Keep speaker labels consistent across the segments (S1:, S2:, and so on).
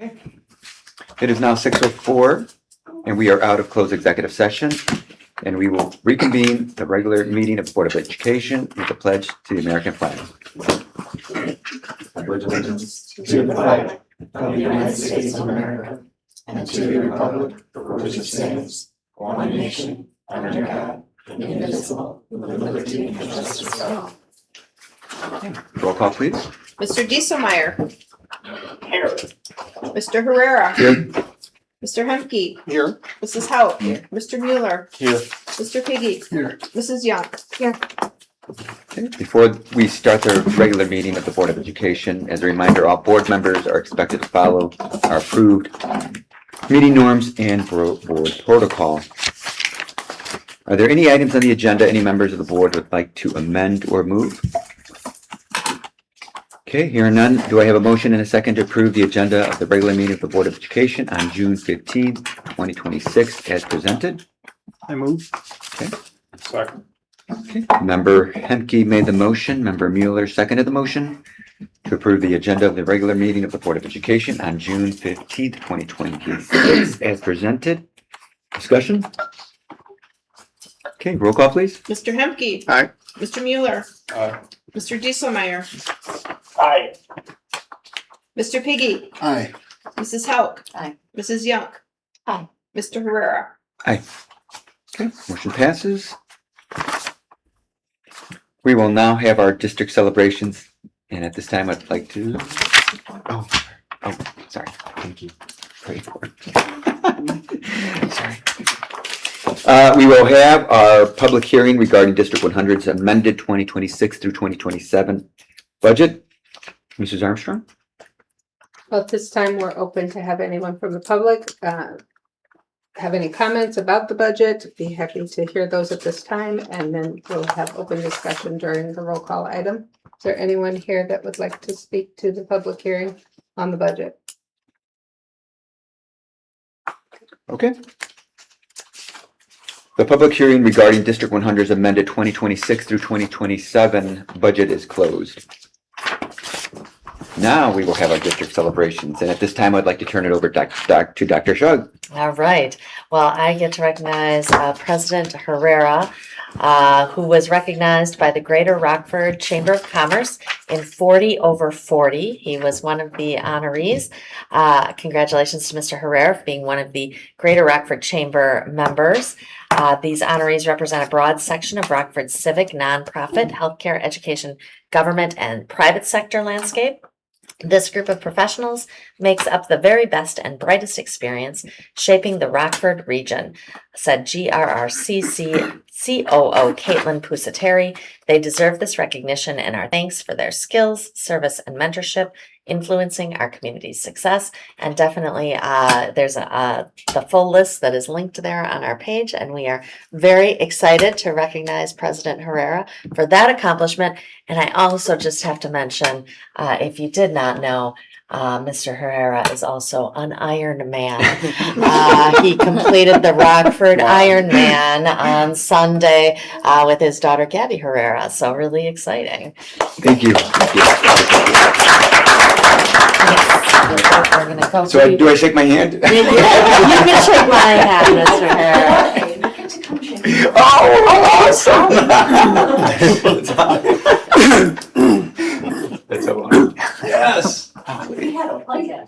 S1: It is now 6:04 and we are out of closed executive session, and we will reconvene the regular meeting of the Board of Education with the pledge to the American flag.
S2: I pledge allegiance to the flag of the United States of America and to the republic for which it stands, one nation, under God, indivisible, with liberty and justice for all.
S1: Roll call, please.
S3: Mr. Dieselmeyer. Here. Mr. Herrera.
S1: Here.
S3: Mr. Hemke.
S2: Here.
S3: Mrs. Hauk. Mr. Mueller.
S2: Here.
S3: Mr. Piggy.
S2: Here.
S3: Mrs. Young. Here.
S1: Okay. Before we start the regular meeting of the Board of Education, as a reminder, all board members are expected to follow our approved meeting norms and board protocol. Are there any items on the agenda any members of the board would like to amend or move? Okay, hearing none, do I have a motion and a second to approve the agenda of the regular meeting of the Board of Education on June 15th, 2026 as presented?
S2: I move.
S1: Okay.
S2: Second.
S1: Okay. Member Hemke made the motion. Member Mueller seconded the motion to approve the agenda of the regular meeting of the Board of Education on June 15th, 2026 as presented. Discussion? Okay, roll call, please.
S3: Mr. Hemke.
S2: Aye.
S3: Mr. Mueller.
S2: Aye.
S3: Mr. Dieselmeyer.
S2: Aye.
S3: Mr. Piggy.
S2: Aye.
S3: Mrs. Hauk.
S4: Aye.
S3: Mrs. Young.
S4: Aye.
S3: Mr. Herrera.
S1: Aye. Okay, motion passes. We will now have our district celebrations, and at this time I'd like to, sorry, thank you. Pray for it. Sorry. We will have our public hearing regarding District 100's amended 2026 through 2027 budget. Mrs. Armstrong?
S4: Well, at this time, we're open to have anyone from the public have any comments about the budget. Be happy to hear those at this time, and then we'll have open discussion during the roll call item. Is there anyone here that would like to speak to the public hearing on the budget?
S1: Okay. The public hearing regarding District 100's amended 2026 through 2027 budget is closed. Now we will have our district celebrations, and at this time I'd like to turn it over to Dr. Shug.
S5: All right. Well, I get to recognize President Herrera, who was recognized by the Greater Rockford Chamber of Commerce in 40 over 40. He was one of the honorees. Congratulations to Mr. Herrera for being one of the Greater Rockford Chamber members. These honorees represent a broad section of Rockford's civic, nonprofit, healthcare, education, government, and private sector landscape. This group of professionals makes up the very best and brightest experience shaping the Rockford region, said GRRCC COO Caitlin Pusateri. They deserve this recognition and our thanks for their skills, service, and mentorship influencing our community's success. And definitely there's the full list that is linked there on our page, and we are very excited to recognize President Herrera for that accomplishment. And I also just have to mention, if you did not know, Mr. Herrera is also an Iron Man. He completed the Rockford Ironman on Sunday with his daughter Gabby Herrera. So really exciting.
S1: Thank you. Thank you.
S5: Yes. We're gonna go
S1: So do I shake my hand?
S5: You can shake my hand, Mr. Herrera.
S1: Oh, awesome! That's so awesome. Yes.
S6: We had a plan.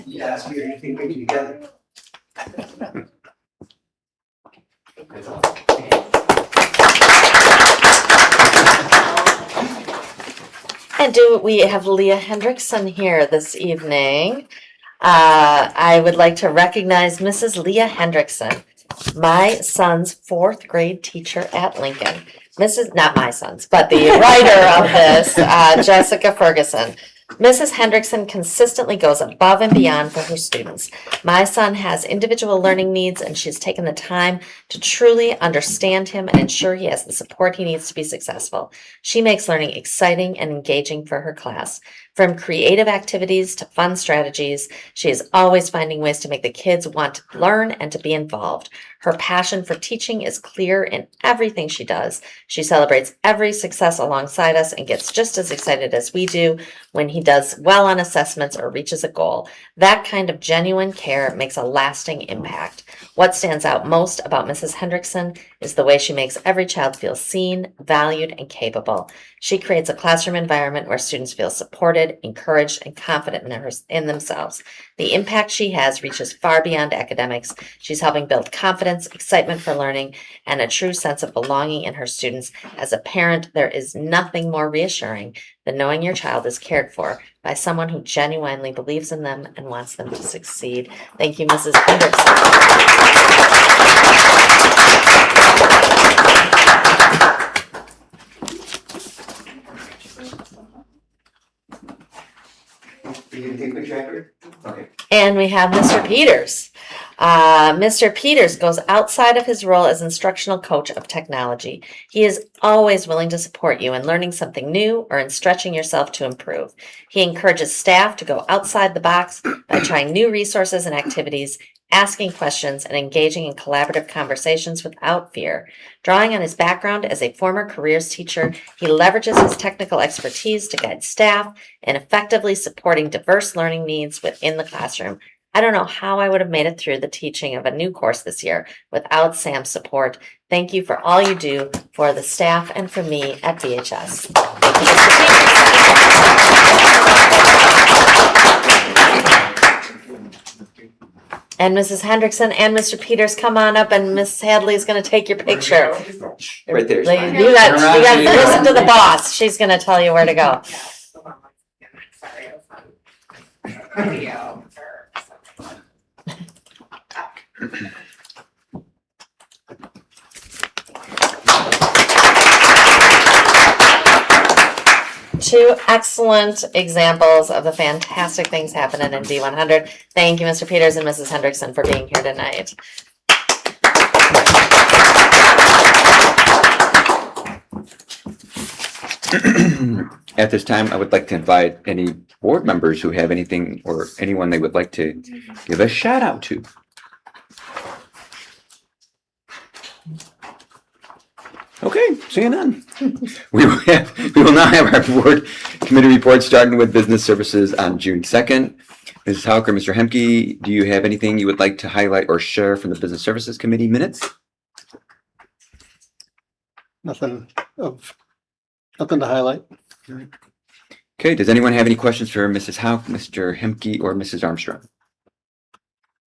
S2: Yes, we are thinking together.
S5: And do we have Leah Hendrickson here this evening? I would like to recognize Mrs. Leah Hendrickson, my son's fourth grade teacher at Lincoln. Not my son's, but the writer of this, Jessica Ferguson. Mrs. Hendrickson consistently goes above and beyond for her students. My son has individual learning needs, and she's taken the time to truly understand him and ensure he has the support he needs to be successful. She makes learning exciting and engaging for her class. From creative activities to fun strategies, she is always finding ways to make the kids want to learn and to be involved. Her passion for teaching is clear in everything she does. She celebrates every success alongside us and gets just as excited as we do when he does well on assessments or reaches a goal. That kind of genuine care makes a lasting impact. What stands out most about Mrs. Hendrickson is the way she makes every child feel seen, valued, and capable. She creates a classroom environment where students feel supported, encouraged, and confident in themselves. The impact she has reaches far beyond academics. She's helping build confidence, excitement for learning, and a true sense of belonging in her students. As a parent, there is nothing more reassuring than knowing your child is cared for by someone who genuinely believes in them and wants them to succeed. Thank you, Mrs. Hendrickson.
S1: Are you gonna take a picture after? Okay.
S5: And we have Mr. Peters. Mr. Peters goes outside of his role as instructional coach of technology. He is always willing to support you in learning something new or in stretching yourself to improve. He encourages staff to go outside the box by trying new resources and activities, asking questions, and engaging in collaborative conversations without fear. Drawing on his background as a former careers teacher, he leverages his technical expertise to guide staff in effectively supporting diverse learning needs within the classroom. I don't know how I would have made it through the teaching of a new course this year without Sam's support. Thank you for all you do for the staff and for me at DHS. Thank you, Mr. Peters. And Mrs. Hendrickson and Mr. Peters, come on up, and Miss Hadley is going to take your picture.
S1: Right there.
S5: Like, you got to listen to the boss. She's going to tell you where to go.
S2: Sorry, it was on video.
S5: Two excellent examples of the fantastic things happening in D100. Thank you, Mr. Peters and Mrs. Hendrickson, for being here tonight.
S1: At this time, I would like to invite any board members who have anything or anyone they would like to give a shout out to. Okay, seeing none. We will now have our board committee report, starting with business services on June 2nd. Mrs. Hauck or Mr. Hemke, do you have anything you would like to highlight or share from the business services committee minutes?
S6: Nothing to highlight.
S1: Okay, does anyone have any questions for Mrs. Hauck, Mr. Hemke, or Mrs. Armstrong?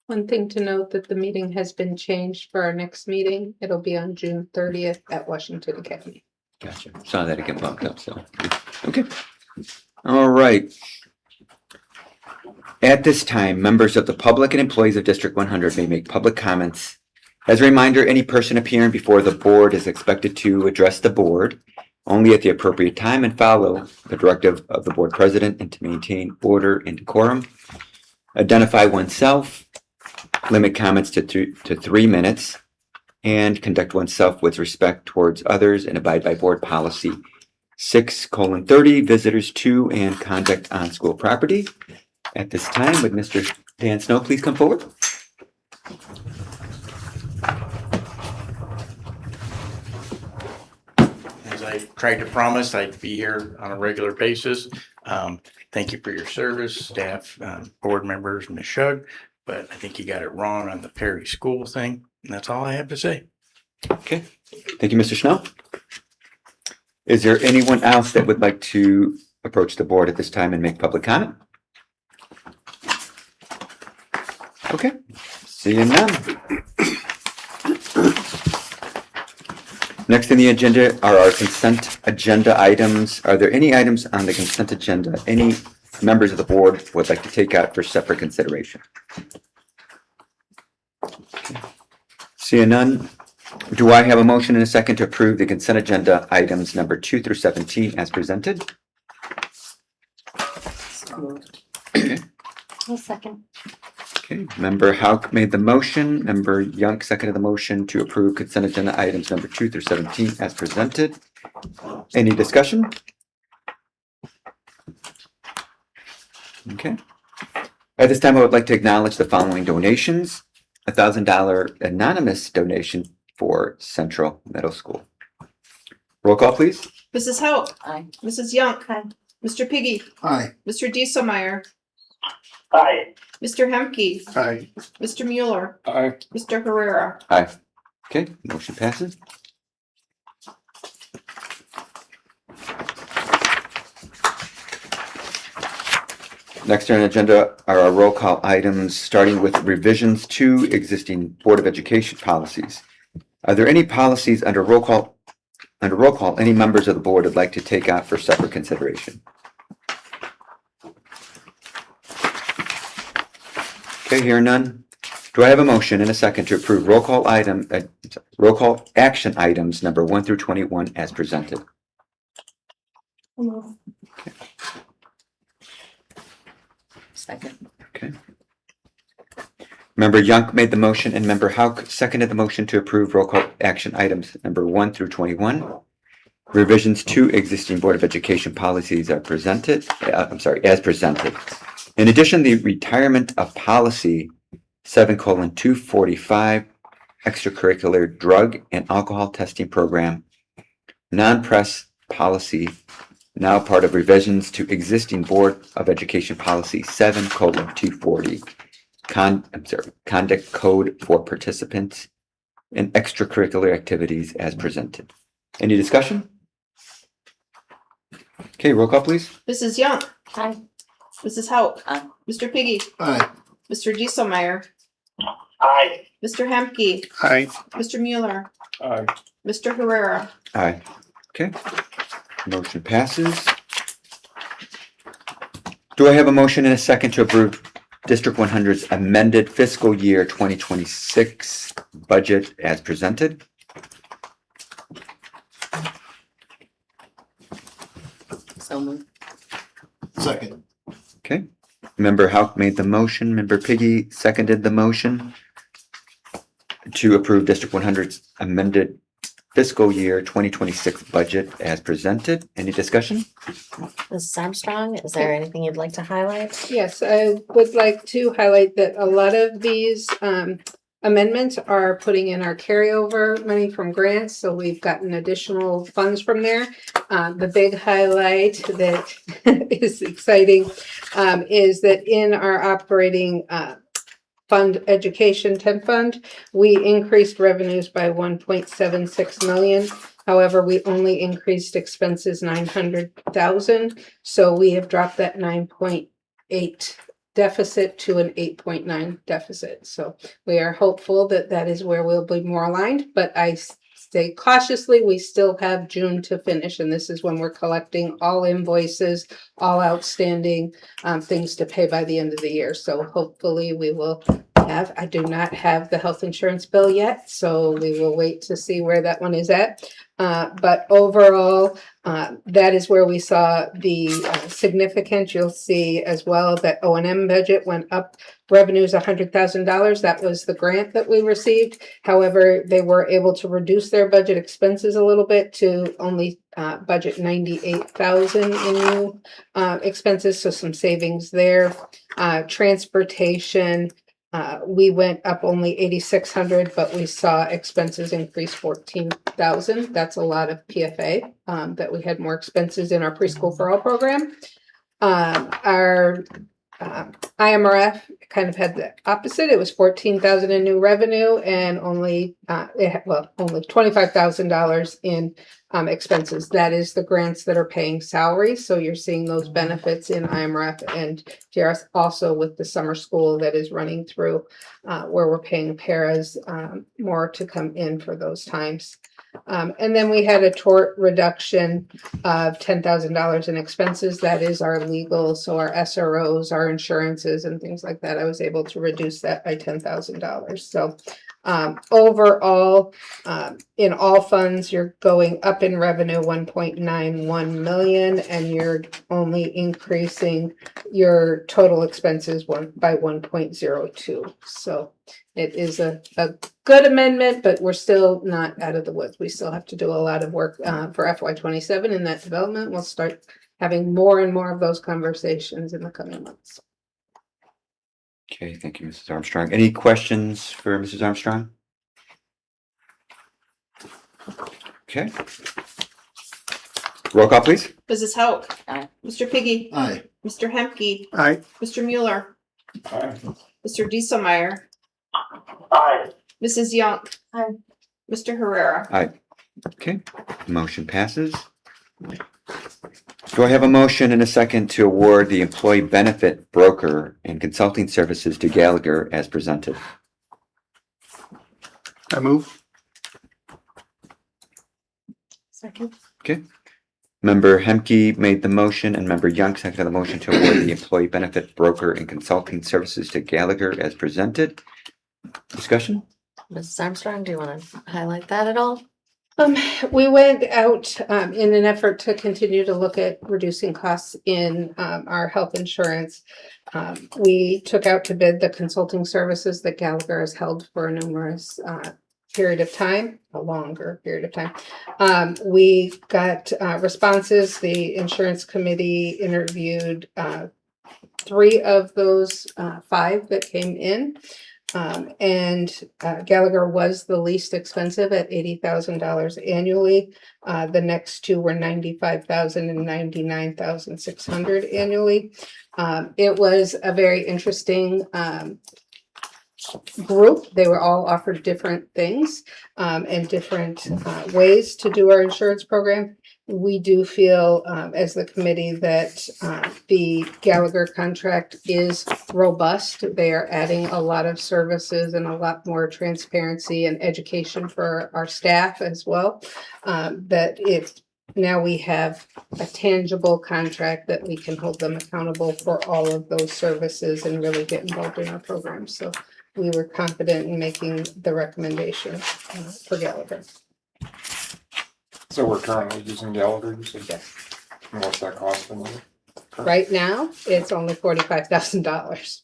S4: One thing to note that the meeting has been changed for our next meeting. It'll be on June 30th at Washington Academy.
S1: Gotcha. Saw that it get bumped up, so, okay. All right. At this time, members of the public and employees of District 100 may make public comments. As a reminder, any person appearing before the board is expected to address the board only at the appropriate time and follow the directive of the board president and to maintain order and decorum. Identify oneself, limit comments to 3 minutes, and conduct oneself with respect towards others and abide by board policy 6:30, visitors to and conduct on school property. At this time, would Mr. Dan Snow please come forward?
S7: As I tried to promise, I'd be here on a regular basis. Thank you for your service, staff, board members, Ms. Shug, but I think you got it wrong on the Perry School thing. And that's all I have to say.
S1: Okay, thank you, Mr. Snow. Is there anyone else that would like to approach the board at this time and make public comment? Okay, seeing none. Next on the agenda are our consent agenda items. Are there any items on the consent agenda any members of the board would like to take out for separate consideration? Okay. Seeing none, do I have a motion and a second to approve the consent agenda items number 2 through 17 as presented? Okay.
S5: I'll second.
S1: Okay, Member Hauck made the motion, Member Young seconded the motion to approve consent agenda items number 2 through 17 as presented. Any discussion? Okay. At this time, I would like to acknowledge the following donations. $1,000 anonymous donation for Central Middle School. Roll call, please.
S3: Mrs. Hauk.
S5: Aye.
S3: Mrs. Young.
S5: Aye.
S3: Mr. Piggy.
S6: Aye.
S3: Mr. Dieselmeyer.
S2: Aye.
S3: Mr. Hemke.
S6: Aye.
S3: Mr. Mueller.
S6: Aye.
S3: Mr. Herrera.
S1: Aye. Okay, motion passes. Next on the agenda are our roll call items, starting with revisions to existing Board of Education policies. Are there any policies under roll call, any members of the board would like to take out for separate consideration? Okay, hearing none. Do I have a motion and a second to approve roll call action items number 1 through 21 as presented?
S5: Second.
S1: Okay. Member Young made the motion and Member Hauk seconded the motion to approve roll call action items number 1 through 21. Revisions to existing Board of Education policies are presented, as presented. In addition, the retirement of policy 7:245, extracurricular drug and alcohol testing program, non-press policy, now part of revisions to existing Board of Education policy 7:240, conduct code for participants in extracurricular activities as presented. Any discussion? Okay, roll call, please.
S3: Mrs. Young.
S5: Aye.
S3: Mrs. Hauk.
S5: Aye.
S3: Mr. Piggy.
S6: Aye.
S3: Mr. Dieselmeyer.
S2: Aye.
S3: Mr. Hemke.
S6: Aye.
S3: Mr. Mueller.
S6: Aye.
S3: Mr. Herrera.
S1: Aye. Okay. Motion passes. Do I have a motion and a second to approve District 100's amended fiscal year 2026 budget as presented?
S5: So moved.
S6: Second.
S1: Okay. Member Hauk made the motion. Member Piggy seconded the motion to approve District 100's amended fiscal year 2026 budget as presented. Any discussion?
S5: Mrs. Armstrong, is there anything you'd like to highlight?
S4: Yes, I would like to highlight that a lot of these amendments are putting in our carryover money from grants, so we've gotten additional funds from there. The big highlight that is exciting is that in our operating fund, education 10 fund, we increased revenues by 1.76 million. However, we only increased expenses 900,000. So we have dropped that 9.8 deficit to an 8.9 deficit. So we are hopeful that that is where we'll be more aligned, but I say cautiously, we still have June to finish, and this is when we're collecting all invoices, all outstanding things to pay by the end of the year. So hopefully we will have, I do not have the health insurance bill yet, so we will wait to see where that one is at. But overall, that is where we saw the significant. You'll see as well that O&M budget went up, revenues $100,000. That was the grant that we received. However, they were able to reduce their budget expenses a little bit to only budget 98,000 in new expenses, so some savings there. Transportation. We went up only 8,600, but we saw expenses increase 14,000. That's a lot of PFA, that we had more expenses in our preschool for all program. Our IMRF kind of had the opposite. It was 14,000 in new revenue and only only $25,000 in expenses. That is the grants that are paying salaries. So you're seeing those benefits in IMRF and GRS, also with the summer school that is running through where we're paying paras more to come in for those times. And then we had a tort reduction of $10,000 in expenses. That is our legal, so our SROs, our insurances and things like that. I was able to reduce that by $10,000. So overall, in all funds, you're going up in revenue 1.91 million, and you're only increasing your total expenses by 1.02. So it is a good amendment, but we're still not out of the woods. We still have to do a lot of work for FY27 in that development. We'll start having more and more of those conversations in the coming months.
S1: Okay, thank you, Mrs. Armstrong. Any questions for Mrs. Armstrong? Okay. Roll call, please.
S3: Mrs. Hauk.
S5: Aye.
S3: Mr. Piggy.
S6: Aye.
S3: Mr. Hemke.
S6: Aye.
S3: Mr. Mueller.
S6: Aye.
S3: Mr. Dieselmeyer.
S6: Aye.
S3: Mrs. Young.
S5: Aye.
S3: Mr. Herrera.
S1: Okay, motion passes. Do I have a motion and a second to award the employee benefit broker and consulting services to Gallagher as presented?
S6: I move.
S5: Second.
S1: Member Hemke made the motion and Member Young seconded the motion to award the employee benefit broker and consulting services to Gallagher as presented. Discussion?
S5: Mrs. Armstrong, do you want to highlight that at all?
S4: We went out in an effort to continue to look at reducing costs in our health insurance. We took out to bid the consulting services that Gallagher has held for a numerous period of time, a longer period of time. We got responses. The insurance committee interviewed 3 of those 5 that came in. Gallagher was the least expensive at $80,000 annually. The next 2 were $95,000 and $99,600 annually. It was a very interesting group. They were all offered different things and different ways to do our insurance program. We do feel as the committee that the Gallagher contract is robust. They are adding a lot of services and a lot more transparency and education for our staff as well. Now we have a tangible contract that we can hold them accountable for all of those services and really get involved in our program. So we were confident in making the recommendation for Gallagher.
S2: So we're currently using Gallagher, you said?
S4: Yes.
S2: And what's that cost them?
S4: Right now, it's only $45,000.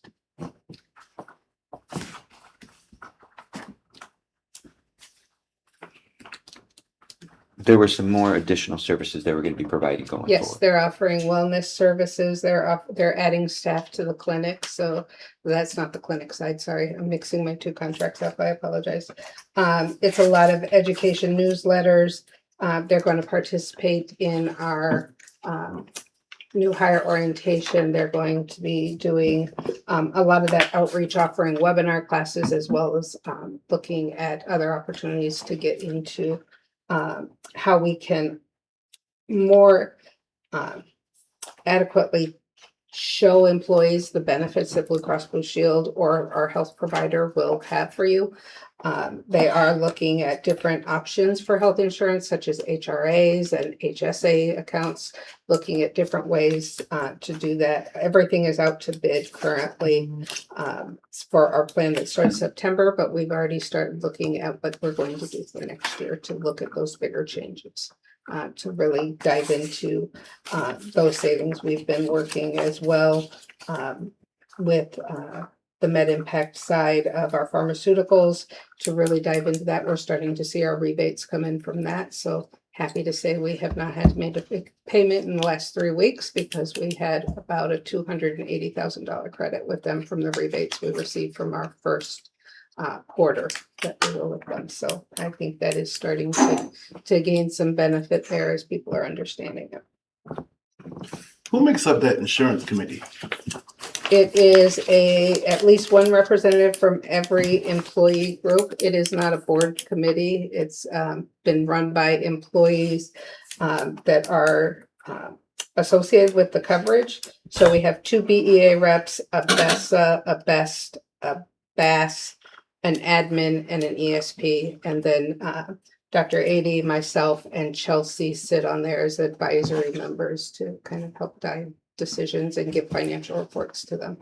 S1: There were some more additional services they were going to be providing going
S4: Yes,
S1: forward.
S4: they're offering wellness services. They're adding staff to the clinic. So that's not the clinic side. Sorry, I'm mixing my 2 contracts up. I apologize. It's a lot of education newsletters. They're going to participate in our new hire orientation. They're going to be doing a lot of that outreach, offering webinar classes, as well as looking at other opportunities to get into how we can more adequately show employees the benefits that Blue Cross Blue Shield or our health provider will have for you. They are looking at different options for health insurance, such as HRAs and HSA accounts, looking at different ways to do that. Everything is out to bid currently for our plan that starts September, but we've already started looking at what we're going to do for next year to look at those bigger changes. To really dive into those savings. We've been working as well with the med impact side of our pharmaceuticals to really dive into that. We're starting to see our rebates come in from that. So happy to say we have not had to make a big payment in the last 3 weeks because we had about a $280,000 credit with them from the rebates we received from our first quarter that we were with them. So I think that is starting to gain some benefit there as people are understanding it.
S6: Who makes up that insurance committee?
S4: It is at least one representative from every employee group. It is not a board committee. It's been run by employees that are associated with the coverage. So we have 2 BEA reps, a BESA, a BEST, a BASS, an admin, and an ESP. And then Dr. Ady, myself, and Chelsea sit on there as advisory members to kind of help guide decisions and give financial reports to them.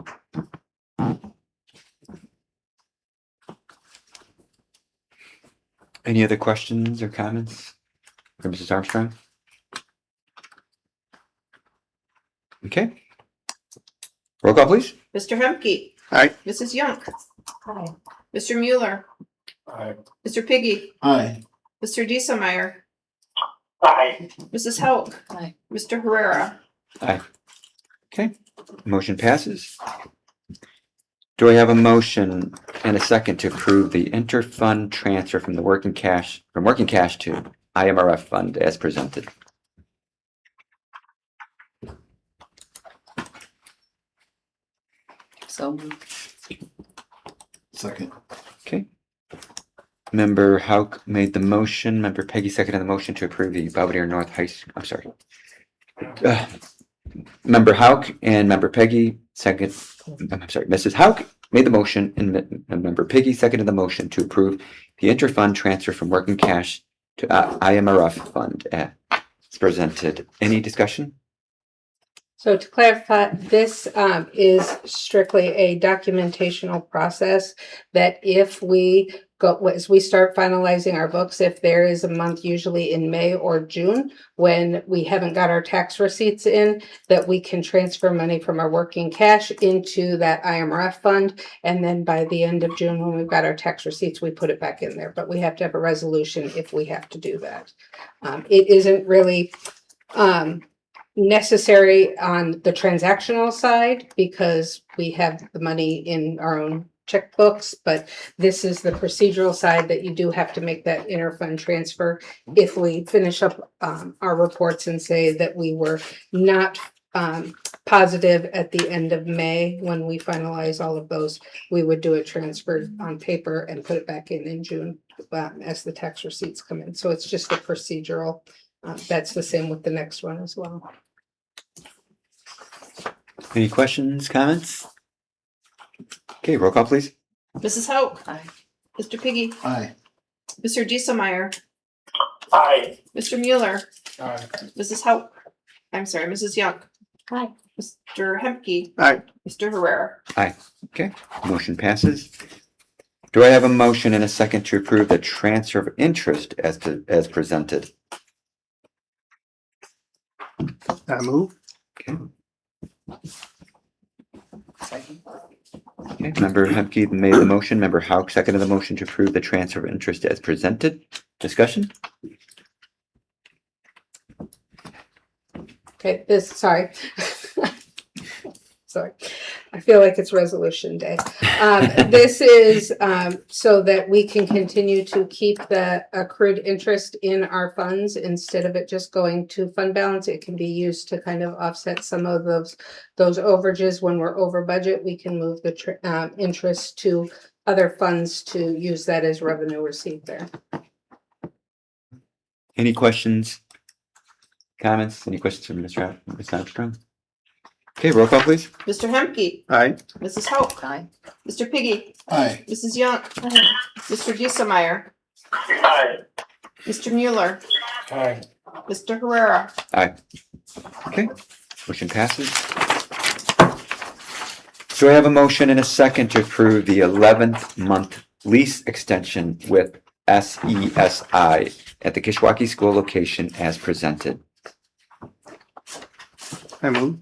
S1: Any other questions or comments for Mrs. Armstrong? Okay. Roll call, please.
S3: Mr. Hemke.
S6: Aye.
S3: Mrs. Young.
S5: Aye.
S3: Mr. Mueller.
S2: Aye.
S3: Mr. Piggy.
S6: Aye.
S3: Mr. Dieselmeyer.
S2: Aye.
S3: Mrs. Hauk.
S5: Aye.
S3: Mr. Herrera.
S1: Aye. Okay, motion passes. Do I have a motion and a second to approve the inter-fund transfer from working cash to IMRF fund as presented?
S2: So
S6: Second.
S1: Okay. Member Hauk made the motion, member Peggy seconded the motion to approve the Belvedere North High School, I'm sorry. Member Hauk and member Peggy second, I'm sorry, Mrs. Hauk made the motion and member Peggy seconded the motion to approve the inter-fund transfer from working cash to IMRF fund as presented. Any discussion?
S4: So to clarify, this is strictly a documentational process that if we go, as we start finalizing our books, if there is a month, usually in May or June, when we haven't got our tax receipts in, that we can transfer money from our working cash into that IMRF fund. And then by the end of June, when we've got our tax receipts, we put it back in there. But we have to have a resolution if we have to do that. It isn't really necessary on the transactional side because we have the money in our own checkbooks, but this is the procedural side that you do have to make that interfund transfer if we finish up our reports and say that we were not positive at the end of May when we finalize all of those. We would do a transfer on paper and put it back in June as the tax receipts come in. So it's just a procedural. That's the same with the next one as well.
S1: Any questions, comments? Okay, roll call please.
S3: Mrs. Hauk.
S2: Aye.
S3: Mr. Piggy.
S6: Aye.
S3: Mr. Dieselmeyer.
S6: Aye.
S3: Mr. Mueller.
S6: Aye.
S3: Mrs. Hauk. I'm sorry, Mrs. Young.
S5: Aye.
S3: Mr. Hemke.
S6: Aye.
S3: Mr. Herrera.
S1: Okay, motion passes. Do I have a motion and a second to approve the transfer of interest as presented?
S6: I move.
S1: Okay,
S2: second.
S1: okay. Member Hemke made the motion, member Hauk seconded the motion to approve the transfer of interest as presented. Discussion?
S4: Okay, sorry. Sorry, I feel like it's resolution day. This is so that we can continue to keep the accrued interest in our funds instead of it just going to fund balance. It can be used to kind of offset some of those overages. When we're over budget, we can move the interest to other funds to use that as revenue received there.
S1: Any questions? Comments? Any questions from Ms. Armstrong? Okay, roll call please.
S3: Mr. Hemke.
S6: Aye.
S3: Mrs. Hauk.
S2: Aye.
S3: Mr. Piggy.
S6: Aye.
S3: Mrs. Young. Mr. Dieselmeyer.
S6: Aye.
S3: Mr. Mueller.
S6: Aye.
S3: Mr. Herrera.
S1: Okay, motion passes. Do I have a motion and a second to approve the 11th month lease extension with SESI at the Kishwaukee School location as presented?
S6: I move.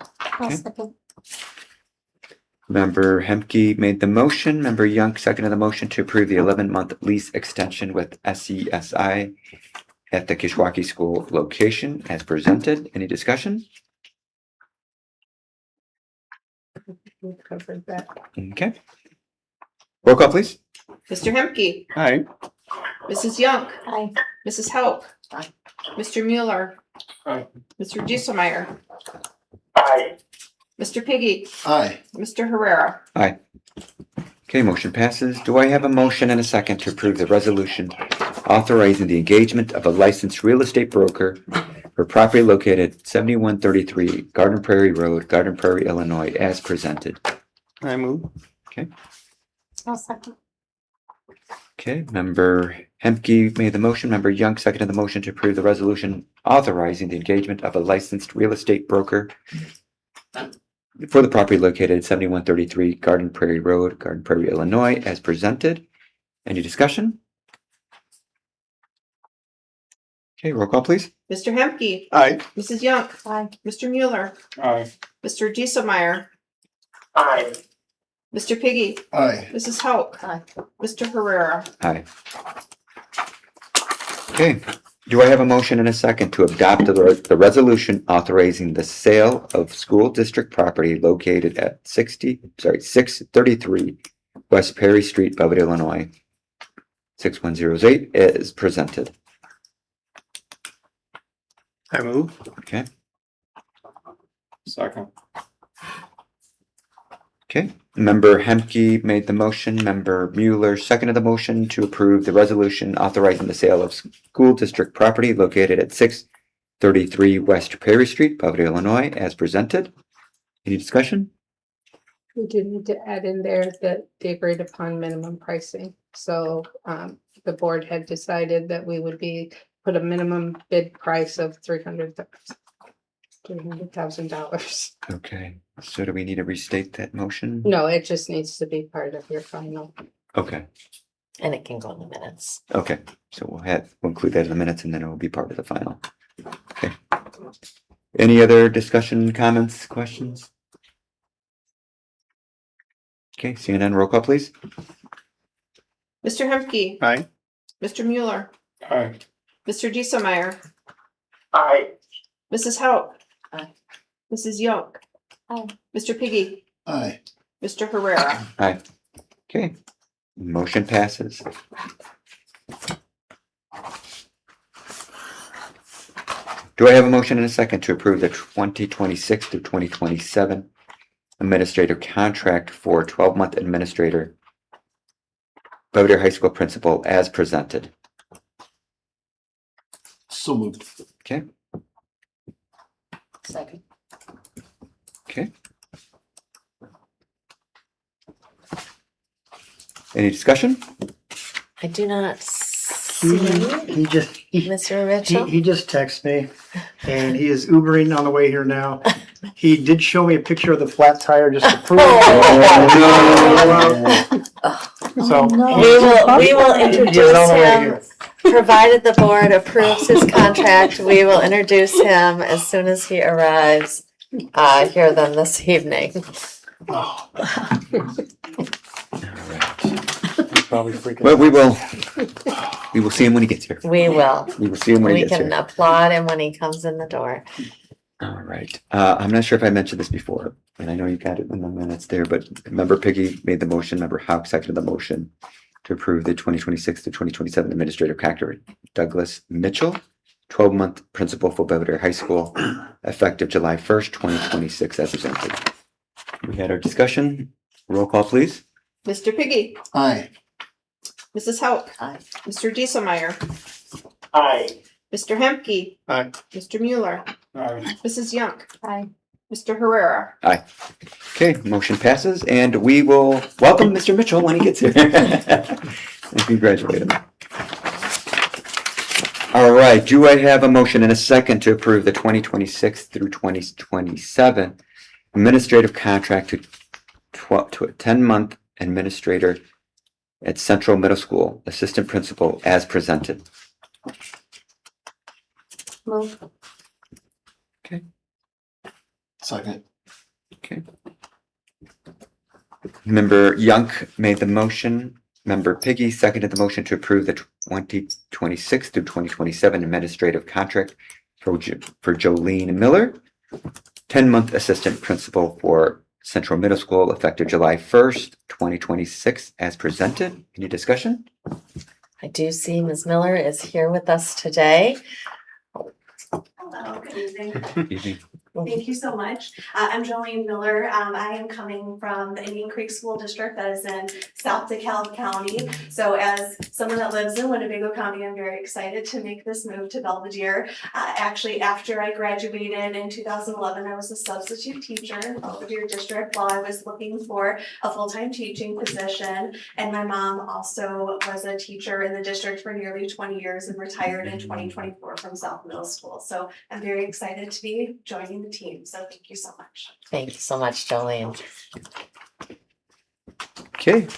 S1: Member Hemke made the motion, member Young seconded the motion to approve the 11-month lease extension with SESI at the Kishwaukee School location as presented. Any discussion?
S4: We've covered that.
S1: Okay. Roll call please.
S3: Mr. Hemke.
S6: Aye.
S3: Mrs. Young.
S5: Aye.
S3: Mrs. Hauk.
S2: Aye.
S3: Mr. Mueller.
S6: Aye.
S3: Mr. Dieselmeyer.
S6: Aye.
S3: Mr. Piggy.
S6: Aye.
S3: Mr. Herrera.
S1: Okay, motion passes. Do I have a motion and a second to approve the resolution authorizing the engagement of a licensed real estate broker for property located 7133 Garden Prairie Road, Garden Prairie, Illinois, as presented?
S6: I move.
S5: I'll second.
S1: Okay, member Hemke made the motion, member Young seconded the motion to approve the resolution authorizing the engagement of a licensed real estate broker for the property located at 7133 Garden Prairie Road, Garden Prairie, Illinois, as presented. Any discussion? Okay, roll call please.
S3: Mr. Hemke.
S6: Aye.
S3: Mrs. Young.
S5: Aye.
S3: Mr. Mueller.
S6: Aye.
S3: Mr. Dieselmeyer.
S6: Aye.
S3: Mr. Piggy.
S6: Aye.
S3: Mrs. Hauk.
S2: Aye.
S3: Mr. Herrera.
S1: Aye. Okay, Do I have a motion and a second to adopt the resolution authorizing the sale of school district property located at 633 West Perry Street, Belvidere, Illinois, 6108 is presented?
S6: I move.
S1: Okay,
S6: Second.
S1: okay. Member Hemke made the motion. Member Mueller seconded the motion to approve the resolution authorizing the sale of school district property located at 633 West Perry Street, Belvidere, Illinois, as presented. Any discussion?
S4: We do need to add in there that the agreed upon minimum pricing. So the board had decided that we would put a minimum bid price of $300,000.
S1: Okay, so do we need to restate that motion?
S4: No, it just needs to be part of your final.
S1: Okay,
S5: And it can go in the minutes.
S1: okay. So we'll include that in the minutes and then it will be part of the final. Okay. Any other discussion, comments, questions? Okay, seeing none, roll call please.
S3: Mr. Hemke,
S6: Aye.
S3: Mr. Mueller,
S6: Aye.
S3: Mr. Dieselmeyer,
S6: Aye.
S3: Mrs. Hauk.
S5: Aye.
S3: Mrs. Young.
S5: Aye.
S3: Mr. Piggy,
S2: Aye.
S3: Mr. Herrera.
S1: Aye. Okay, motion passes. Do I have a motion and a second to approve the 2026 through 2027 administrative contract for 12-month administrator, Belvidere High School principal as presented?
S2: So moved.
S1: Okay,
S5: Second.
S1: okay. Any discussion?
S5: I do not see
S8: He just,
S5: Mr. Mitchell.
S8: he just texted me and he is Ubering on the way here now. He did show me a picture of the flat tire just to prove. So.
S5: We will
S8: He is
S5: introduce
S8: on the way
S5: him,
S8: here.
S5: provided the board approves his contract, we will introduce him as soon as he arrives, here then this evening.
S1: All right.
S6: Probably freaking.
S1: Well, we will see him when he gets here.
S5: We will.
S1: We will see him when he
S5: We
S1: gets
S5: can
S1: here.
S5: applaud him when he comes in the door.
S1: All right. I'm not sure if I mentioned this before, and I know you got it in the minutes there, but Member Piggy made the motion, Member Hauk seconded the motion to approve the 2026 to 2027 administrative contract. Douglas Mitchell, 12-month principal for Belvedere High School, effective July 1st, 2026, as presented. We had our discussion. Roll call, please.
S3: Mr. Piggy,
S2: Aye.
S3: Mrs. Hauk.
S5: Aye.
S3: Mr. Dieselmeyer,
S6: Aye.
S3: Mr. Hemke.
S6: Aye.
S3: Mr. Mueller,
S6: Aye.
S3: Mrs. Young.
S5: Aye.
S3: Mr. Herrera.
S1: Okay, motion passes, and we will welcome Mr. Mitchell when he gets here. And congratulate him. All right, do I have a motion and a second to approve the 2026 through 2027 administrative contract to a 10-month administrator at Central Middle School, assistant principal, as presented?
S5: Move.
S2: Second.
S1: Okay. Member Young made the motion. Member Piggy seconded the motion to approve the 2026 through 2027 administrative contract for Jolene Miller, 10-month assistant principal for Central Middle School, effective July 1st, 2026, as presented. Any discussion?
S5: I do see Ms. Miller is here with us today.
S9: Hello, good evening.
S1: Evening.
S9: Thank you so much. I'm Jolene Miller. I am coming from the Indian Creek School District that is in South DeKalb County. So as someone that lives in Winnebago County, I'm very excited to make this move to Belvidere. Actually, after I graduated in 2011, I was a substitute teacher in Belvidere District while I was looking for a full-time teaching position. And my mom also was a teacher in the district for nearly 20 years and retired in 2024 from South Middle School. So I'm very excited to be joining the team. So thank you so much.
S5: Thank you so much, Jolene.
S1: Okay,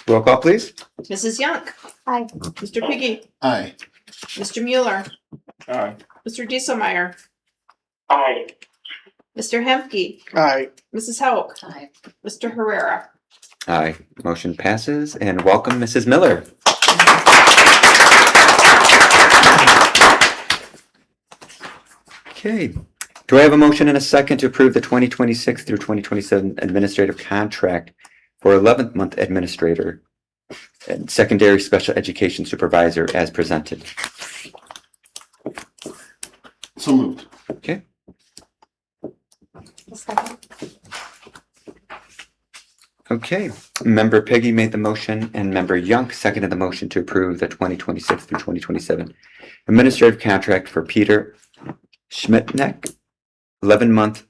S1: roll call, please.
S3: Mrs. Young.
S5: Aye.
S3: Mr. Piggy,
S2: Aye.
S3: Mr. Mueller,
S6: Aye.
S3: Mr. Dieselmeyer,
S6: Aye.
S3: Mr. Hemke,
S6: Aye.
S3: Mrs. Hauk,
S5: Aye.
S3: Mr. Herrera.
S1: Aye, motion passes, and welcome Mrs. Miller. Okay. Do I have a motion and a second to approve the 2026 through 2027 administrative contract for 11th month administrator and secondary special education supervisor as presented?
S2: So moved.
S1: Okay. Okay. Member Peggy made the motion and member Young seconded the motion to approve the 2026 through 2027 administrative contract for Peter Schmidtneck, 11-month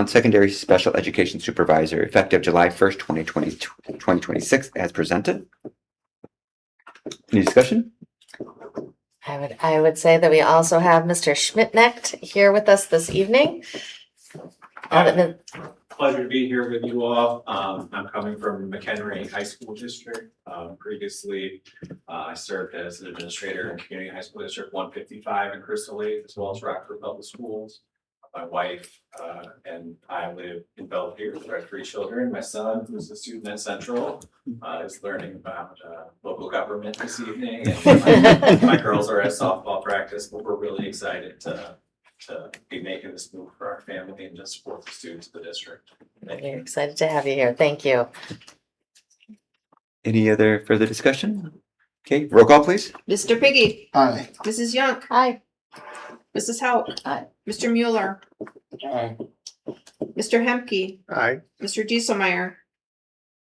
S1: secondary special education supervisor effective July 1st, 2026 as presented. Any discussion?
S5: I would say that we also have Mr. Schmidtnecht here with us this evening.
S10: Pleasure to be here with you all. I'm coming from McHenry High School District. Previously, I served as an administrator in Community High School District 155 in Crystal Lake, as well as Rockford Public Schools. My wife and I live in Belvedere with our 3 children. My son, who's a student at Central, is learning about local government this evening. And my girls are at softball practice, but we're really excited to be making this move for our family and to support the students of the district.
S5: We're excited to have you here. Thank you.
S1: Any other further discussion? Okay, roll call please.
S3: Mr. Piggy,
S2: Aye.
S3: Mrs. Young,
S5: Hi.
S3: Mrs. Hauk.
S5: Aye.
S3: Mr. Mueller,
S6: Aye.
S3: Mr. Hemke,
S6: Aye.
S3: Mr. Dieselmeyer,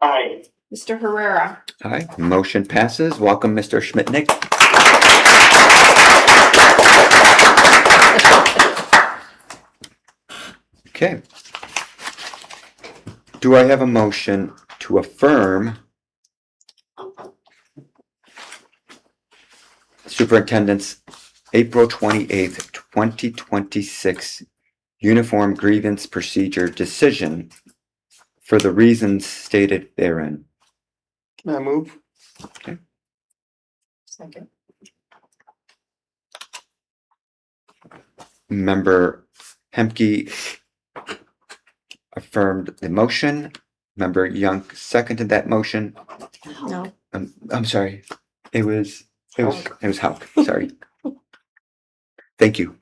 S6: Aye.
S3: Mr. Herrera.
S1: Aye, motion passes. Welcome, Mr. Schmidtnick. Okay. Do I have a motion to affirm Superintendent's April 28th, 2026 uniform grievance procedure decision for the reasons stated therein?
S6: I move.
S5: Second.
S1: Member Hemke affirmed the motion. Member Young seconded that motion.
S5: No.
S1: I'm sorry. It was Hauk. Sorry. Thank you.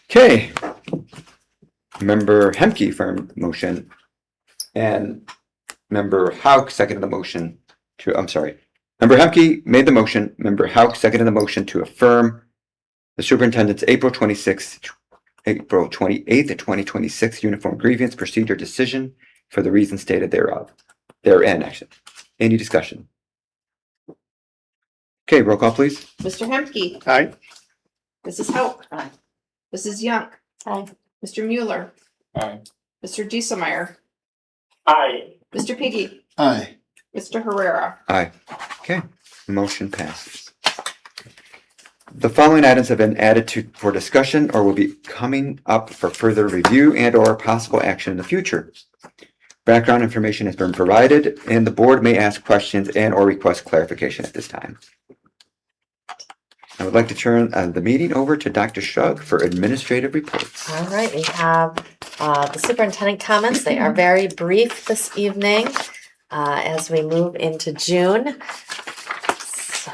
S1: Okay. Member Hemke affirmed the motion and Member Hauk seconded the motion to, I'm sorry. Member Hemke made the motion. Member Hauk seconded the motion to affirm the superintendent's April 28th, 2026 uniform grievance procedure decision for the reasons stated therein, actually. Any discussion? Okay, roll call, please.
S3: Mr. Hemke,
S6: Aye.
S3: Mrs. Hauk.
S5: Aye.
S3: Mrs. Young,
S5: Hi.
S3: Mr. Mueller,
S6: Aye.
S3: Mr. Dieselmeyer,
S6: Aye.
S3: Mr. Piggy,
S2: Aye.
S3: Mr. Herrera.
S1: Aye. Okay, motion passes. The following items have been added for discussion or will be coming up for further review and or possible action in the future. Background information has been provided and the board may ask questions and or request clarification at this time. I would like to turn the meeting over to Dr. Shug for administrative reports.
S5: All right, we have the superintendent comments. They are very brief this evening as we move into June. So.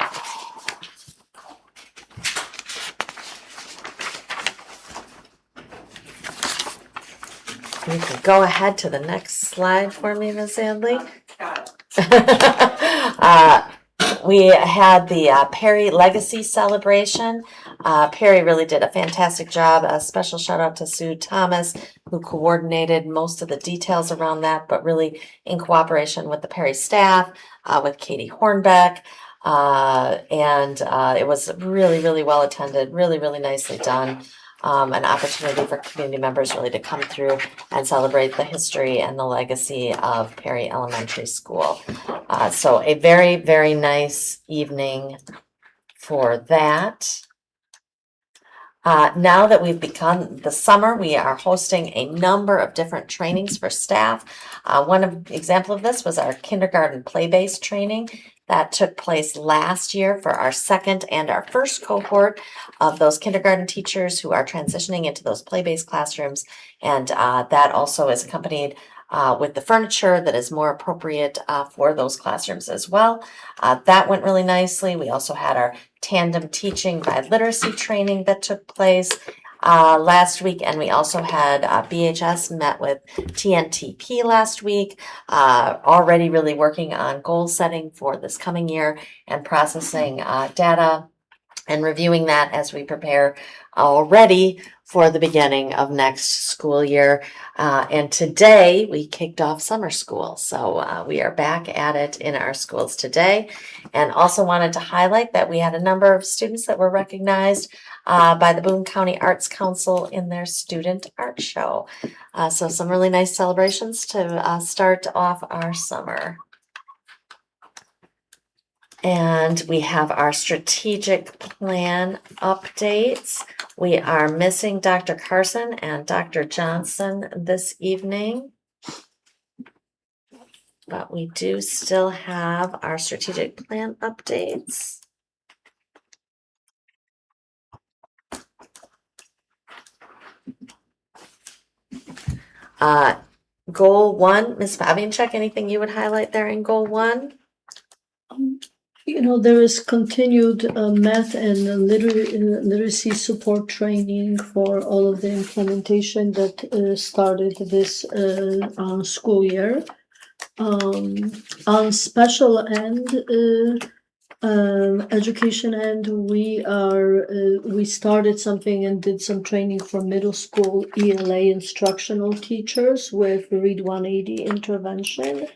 S5: You can go ahead to the next slide for me, Ms. Andley.
S9: Got
S5: We had the Perry Legacy Celebration. Perry really did a fantastic job. A special shout out to Sue Thomas, who coordinated most of the details around that, but really in cooperation with the Perry staff, with Katie Hornbeck. And it was really, really well attended, really, really nicely done. An opportunity for community members really to come through and celebrate the history and the legacy of Perry Elementary School. So a very, very nice evening for that. Now that we've begun the summer, we are hosting a number of different trainings for staff. One example of this was our kindergarten play-based training that took place last year for our second and our first cohort of those kindergarten teachers who are transitioning into those play-based classrooms. And that also is accompanied with the furniture that is more appropriate for those classrooms as well. That went really nicely. We also had our tandem teaching by literacy training that took place last week, and we also had BHS met with TNTP last week, already really working on goal setting for this coming year and processing data and reviewing that as we prepare already for the beginning of next school year. And today we kicked off summer school. So we are back at it in our schools today. And also wanted to highlight that we had a number of students that were recognized by the Boone County Arts Council in their student art show. So some really nice celebrations to start off our summer. And we have our strategic plan updates. We are missing Dr. Carson and Dr. Johnson this evening. But we do still have our strategic plan updates. Goal 1, Ms. Fabianchek, anything you would highlight there in goal 1?
S2: There is continued math and literacy support training for all of the implementation that started this school year. On special end, education end, we started something and did some training for middle school ELA instructional teachers with Read 180 intervention.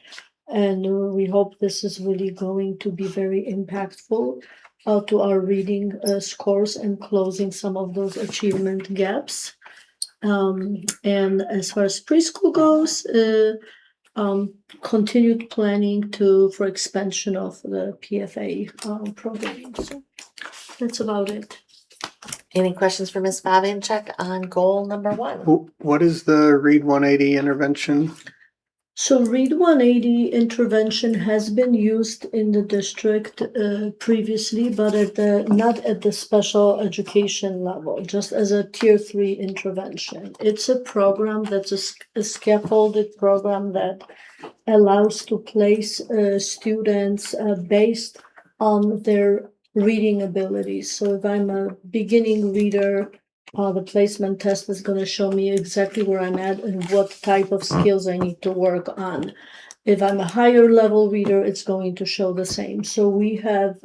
S2: And we hope this is really going to be very impactful to our reading scores and closing some of those achievement gaps. And as far as preschool goes, continued planning for expansion of the PFA program. So that's about it.
S5: Any questions for Ms. Fabianchek on goal number 1?
S6: What is the Read 180 intervention?
S2: So Read 180 intervention has been used in the district previously, but not at the special education level, just as a tier 3 intervention. It's a program that's a scaffolded program that allows to place students based on their reading abilities. So if I'm a beginning reader, the placement test is going to show me exactly where I'm at and what type of skills I need to work on. If I'm a higher level reader, it's going to show the same. So we have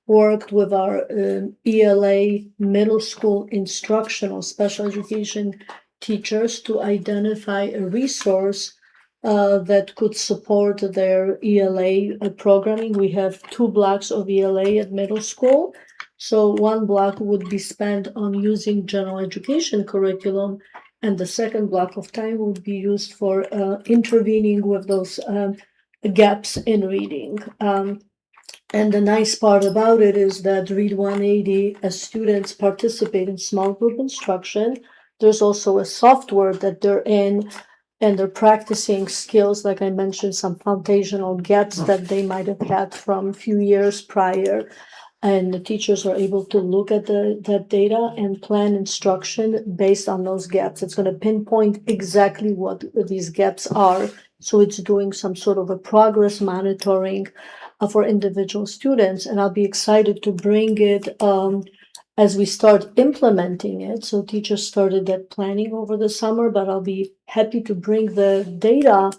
S2: worked with our ELA middle school instructional special education teachers to identify a resource that could support their ELA programming. We have 2 blocks of ELA at middle school. So 1 block would be spent on using general education curriculum, and the second block of time would be used for intervening with those gaps in reading. And the nice part about it is that Read 180, as students participate in small group instruction, there's also a software that they're in, and they're practicing skills, like I mentioned, some foundational gaps that they might have had from a few years prior. And the teachers are able to look at that data and plan instruction based on those gaps. It's going to pinpoint exactly what these gaps are. So it's doing some sort of a progress monitoring for individual students. And I'll be excited to bring it as we start implementing it. So teachers started that planning over the summer, but I'll be happy to bring the data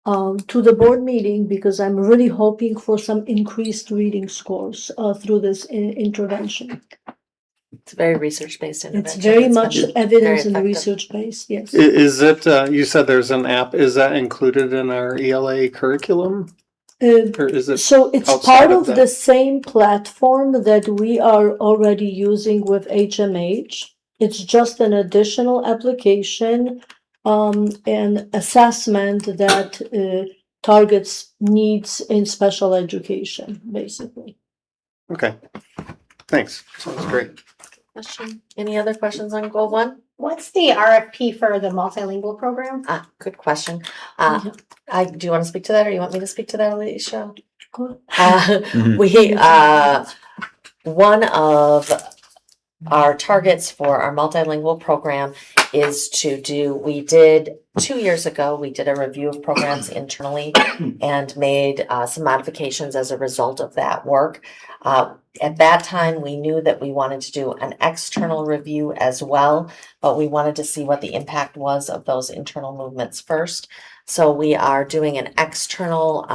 S2: to the board meeting, because I'm really hoping for some increased reading scores through this intervention.
S5: It's very research-based intervention.
S2: It's very much
S5: been
S2: evidence
S5: very
S2: and
S5: effective.
S2: research-based, yes.
S6: Is it, you said there's an app, is that included in our ELA curriculum? Or is it?
S2: So it's
S6: outside
S2: part
S6: of
S2: of
S6: that?
S2: the same platform that we are already using with HMH. It's just an additional application and assessment that targets needs in special education, basically.
S6: Okay, thanks. Sounds great.
S5: Question? Any other questions on goal 1?
S11: What's the RFP for the multilingual program?
S5: Good question.
S2: Yeah.
S5: Do you want to speak to that, or you want me to speak to that, Alicia?
S2: Go
S5: We one of our targets for our multilingual program is to do, we did 2 years ago, we did a review of programs internally and made some modifications as a result of that work. At that time, we knew that we wanted to do an external review as well, but we wanted to see what the impact was of those internal movements first. So we are doing an external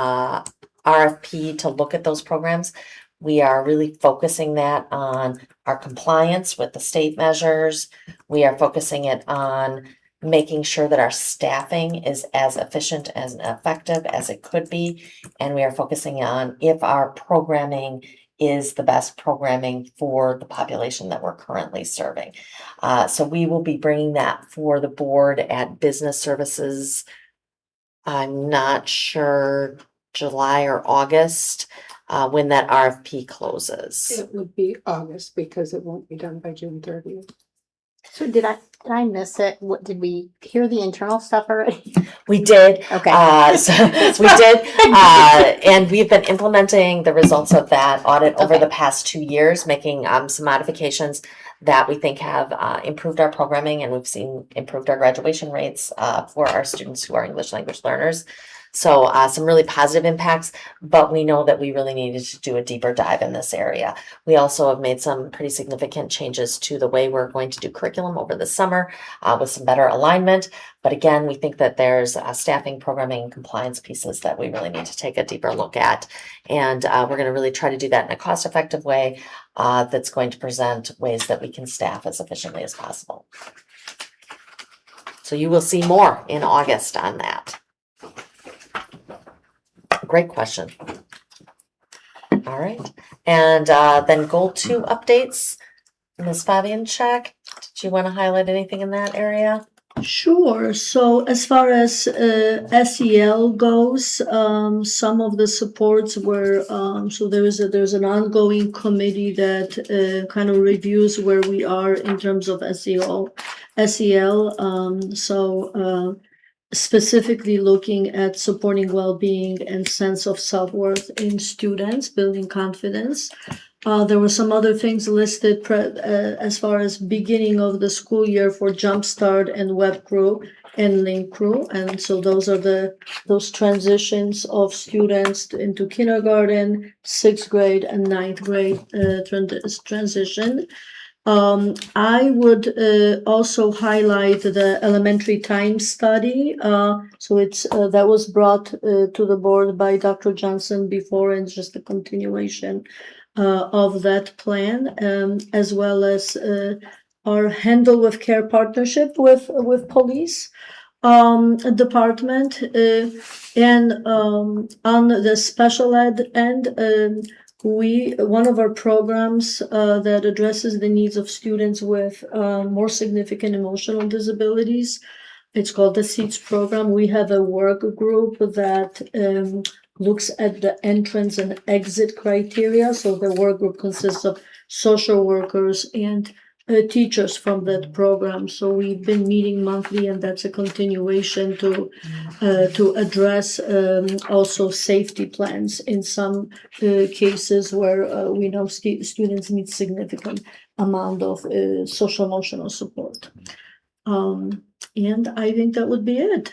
S5: RFP to look at those programs. We are really focusing that on our compliance with the state measures. We are focusing it on making sure that our staffing is as efficient as effective as it could be. And we are focusing on if our programming is the best programming for the population that we're currently serving. So we will be bringing that for the board at Business Services. I'm not sure, July or August, when that RFP closes.
S4: It would be August because it won't be done by June 30th.
S11: So did I miss it? What, did we hear the internal stuff already?
S5: We did.
S11: Okay.
S5: So we did, and we've been implementing the results of that audit over
S11: Okay.
S5: the past 2 years, making some modifications that we think have improved our programming, and we've seen improved our graduation rates for our students who are English language learners. So some really positive impacts, but we know that we really needed to do a deeper dive in this area. We also have made some pretty significant changes to the way we're going to do curriculum over the summer with some better alignment. But again, we think that there's staffing, programming, and compliance pieces that we really need to take a deeper look at. And we're going to really try to do that in a cost-effective way that's going to present ways that we can staff as efficiently as possible. So you will see more in August on that. Great question. All right, and then goal 2 updates. Ms. Fabianchak, did you want to highlight anything in that area?
S2: Sure. So as far as SEL goes, some of the supports were so there's an ongoing committee that kind of reviews where we are in terms of SEL. Specifically looking at supporting well-being and sense of self-worth in students, building confidence. There were some other things listed as far as beginning of the school year for Jumpstart and Web Crew and Link Crew. And so those are those transitions of students into kindergarten, 6th grade and 9th grade transition. I would also highlight the elementary time study. So it's that was brought to the board by Dr. Johnson before, and it's just a continuation of that plan, as well as our Handle with Care partnership with police department, and on the special ed end. One of our programs that addresses the needs of students with more significant emotional disabilities, it's called the SEEDS program. We have a work group that looks at the entrance and exit criteria. So the work group consists of social workers and teachers from that program. So we've been meeting monthly, and that's a continuation to address also safety plans in some cases where we know students need significant amount of social emotional support. And I think that would be it.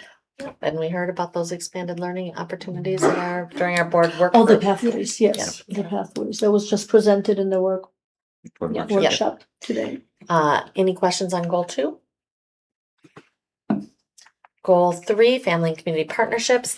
S5: And we heard about those expanded learning opportunities during our board work.
S2: Oh, the
S5: group.
S2: pathways, yes, the pathways. That was just presented in the workshop today.
S5: Any questions on goal 2? Goal 3, family and community partnerships.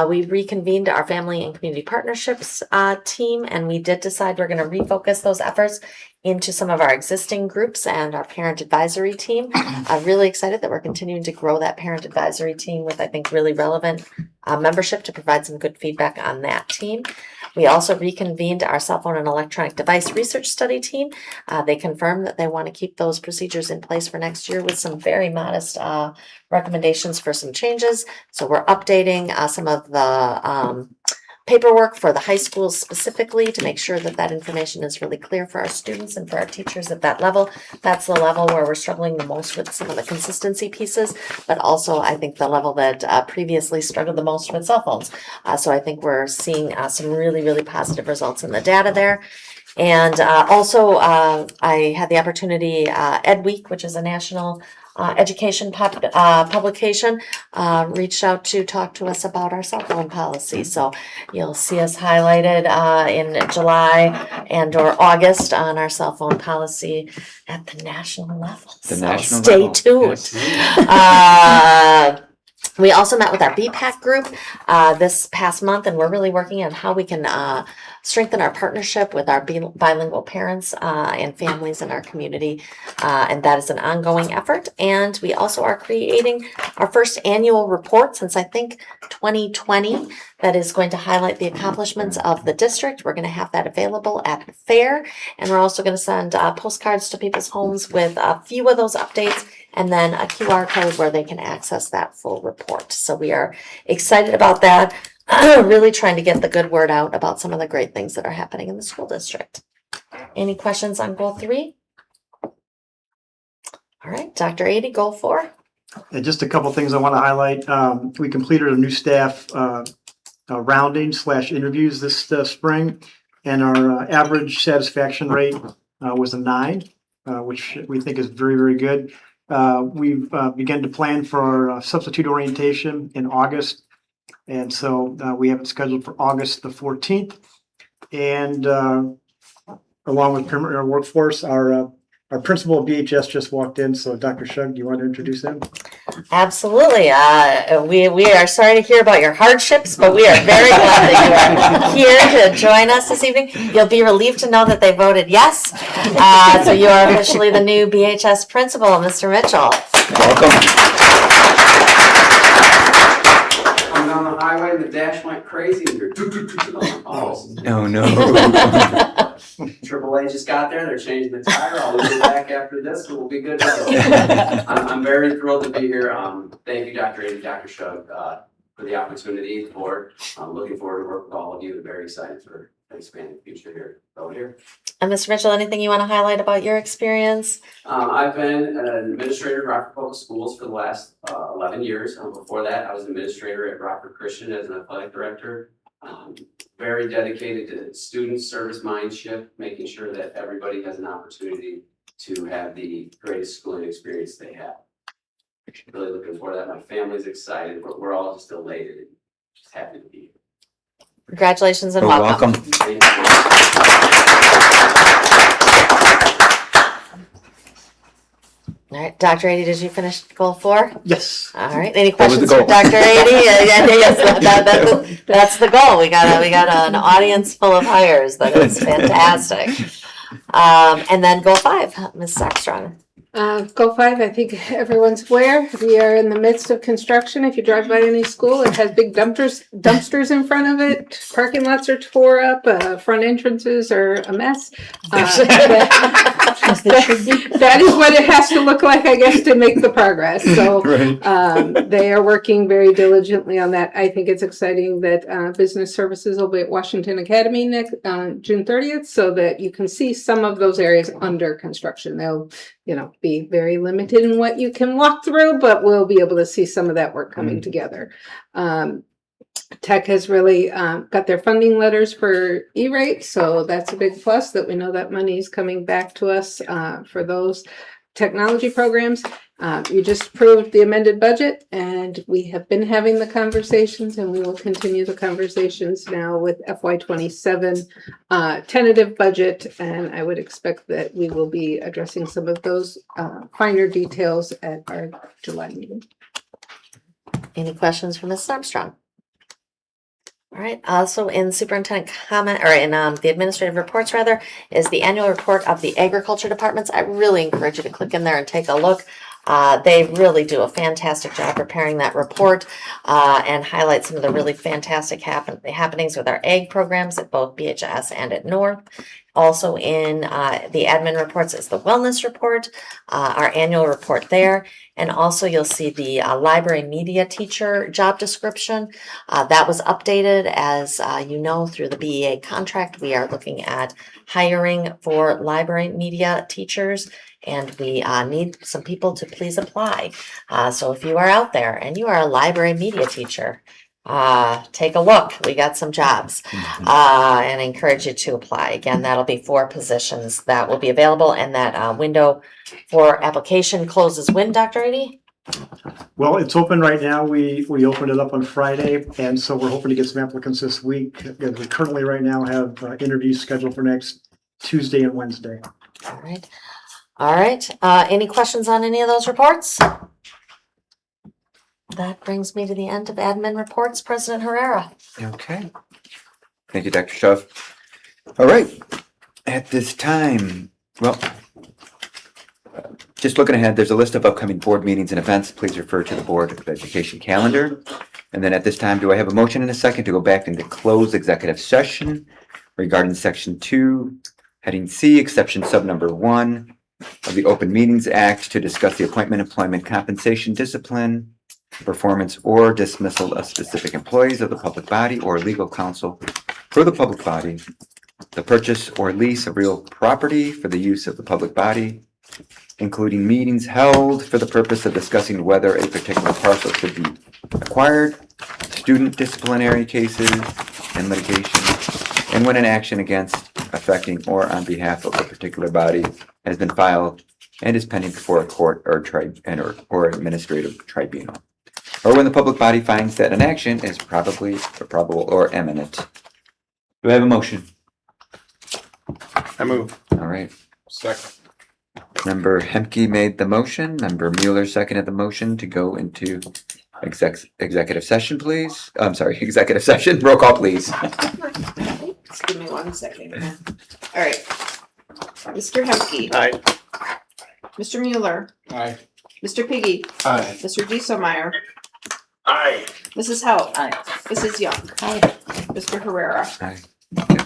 S5: We reconvened our family and community partnerships team, and we did decide we're going to refocus those efforts into some of our existing groups and our parent advisory team. I'm really excited that we're continuing to grow that parent advisory team with, I think, really relevant membership to provide some good feedback on that team. We also reconvened our cell phone and electronic device research study team. They confirmed that they want to keep those procedures in place for next year with some very modest recommendations for some changes. So we're updating some of the paperwork for the high schools specifically to make sure that that information is really clear for our students and for our teachers at that level. That's the level where we're struggling the most with some of the consistency pieces, but also I think the level that previously struggled the most with cell phones. So I think we're seeing some really, really positive results in the data there. And also, I had the opportunity, Ed Week, which is a national education publication, reached out to talk to us about our cell phone policy. So you'll see us highlighted in July and or August on our cell phone policy at the national level.
S1: The
S5: So
S1: national
S5: stay
S1: level.
S5: tuned. We also met with our BPAC group this past month, and we're really working on how we can strengthen our partnership with our bilingual parents and families in our community. And that is an ongoing effort. And we also are creating our first annual report since I think 2020 that is going to highlight the accomplishments of the district. We're going to have that available at the fair. And we're also going to send postcards to people's homes with a few of those updates and then a QR code where they can access that full report. So we are excited about that. Really trying to get the good word out about some of the great things that are happening in the school district. Any questions on goal 3? All right, Dr. Ady, goal 4.
S8: And just a couple things I want to highlight. We completed a new staff rounding / interviews this spring, and our average satisfaction rate was a 9, which we think is very, very good. We've begun to plan for our substitute orientation in August. And so we have it scheduled for August the 14th. And along with our workforce, our principal of BHS just walked in. So Dr. Shug, do you want to introduce him?
S5: Absolutely. We are sorry to hear about your hardships, but we are very glad that you are here to join us this evening. You'll be relieved to know that they voted yes. So you are officially the new BHS principal, Mr. Mitchell.
S1: Welcome.
S2: Coming down the highway, the dash went crazy. And you're
S1: Oh, no.
S2: Triple A just got there. They're changing the tire. I'll be back after this, and we'll be good to go. I'm very thrilled to be here. Thank you, Dr. Ady, Dr. Shug, for the opportunity. The board. I'm looking forward to work with all of you. I'm very excited for an expanding future here. Over here.
S5: And Mr. Mitchell, anything you want to highlight about your experience?
S2: I've been an administrator at Rockford Public Schools for the last 11 years. Before that, I was an administrator at Rockford Christian as an athletic director. Very dedicated to student service mindship, making sure that everybody has an opportunity to have the greatest schooling experience they have. Really looking forward to that. My family's excited, but we're all just elated and just happy to be here.
S5: Congratulations and
S1: You're
S5: welcome.
S1: welcome.
S2: Thank you.
S5: All right, Dr. Ady, did you finish goal 4?
S8: Yes.
S5: All right. Any
S1: That was the
S5: questions for
S1: goal.
S5: Dr. Ady? Yes, that's the goal. We got an audience full of hires. That is fantastic. And then goal 5, Ms. Armstrong.
S4: Goal 5, I think everyone's aware, we are in the midst of construction. If you drive by any school, it has big dumpsters in front of it. Parking lots are tore up, front entrances are a mess. That is what it has to look like, I guess, to make the progress. So
S1: Right.
S4: they are working very diligently on that. I think it's exciting that business services will be at Washington Academy next June 30th, so that you can see some of those areas under construction. They'll, be very limited in what you can walk through, but we'll be able to see some of that work coming together. Tech has really got their funding letters for E-rate, so that's a big plus that we know that money is coming back to us for those technology programs. You just approved the amended budget, and we have been having the conversations, and we will continue the conversations now with FY27 tentative budget, and I would expect that we will be addressing some of those finer details at our July meeting.
S5: Any questions for Ms. Armstrong? All right. Also in superintendent comment, or in the administrative reports rather, is the annual report of the agriculture departments. I really encourage you to click in there and take a look. They really do a fantastic job preparing that report and highlight some of the really fantastic happenings with our ag programs at both BHS and at North. Also in the admin reports is the wellness report, our annual report there. And also you'll see the library media teacher job description. That was updated as you know through the BEA contract. We are looking at hiring for library media teachers, and we need some people to please apply. So if you are out there and you are a library media teacher, take a look. We got some jobs. And I encourage you to apply. Again, that'll be 4 positions that will be available, and that window for application closes when, Dr. Eady?
S8: Well, it's open right now. We opened it up on Friday, and so we're hoping to get some applicants this week. Again, we currently right now have interviews scheduled for next Tuesday and Wednesday.
S5: All right. All right. Any questions on any of those reports? That brings me to the end of admin reports. President Herrera.
S1: Okay. Thank you, Dr. Shuff. All right. At this time, well, just looking ahead, there's a list of upcoming board meetings and events. Please refer to the Board of Education calendar. And then at this time, do I have a motion and a second to go back into closed executive session regarding Section 2, Heading C, Exception Sub Number 1 of the Open Meetings Act to discuss the appointment, employment, compensation, discipline, performance, or dismissal of specific employees of the public body or legal counsel for the public body, the purchase or lease of real property for the use of the public body, including meetings held for the purpose of discussing whether a particular parcel should be acquired, student disciplinary cases and litigation, and when an action against, affecting, or on behalf of a particular body has been filed and is pending before a court or or administrative tribunal, or when the public body finds that an action is probably or probable or imminent. Do I have a motion?
S6: I move.
S1: All right.
S6: Second.
S1: Member Hemke made the motion. Member Mueller seconded the motion to go into executive session, please. I'm sorry, executive session. Roll call, please.
S3: Just give me 1 second. All right. Mr. Hemke.
S6: Aye.
S3: Mr. Mueller.
S6: Aye.
S3: Mr. Piggy.
S6: Aye.
S3: Mr. Dieselmeyer.
S10: Aye.
S3: Mrs. Howe. Mrs. Young.
S11: Aye.
S3: Mr. Herrera.
S1: Aye.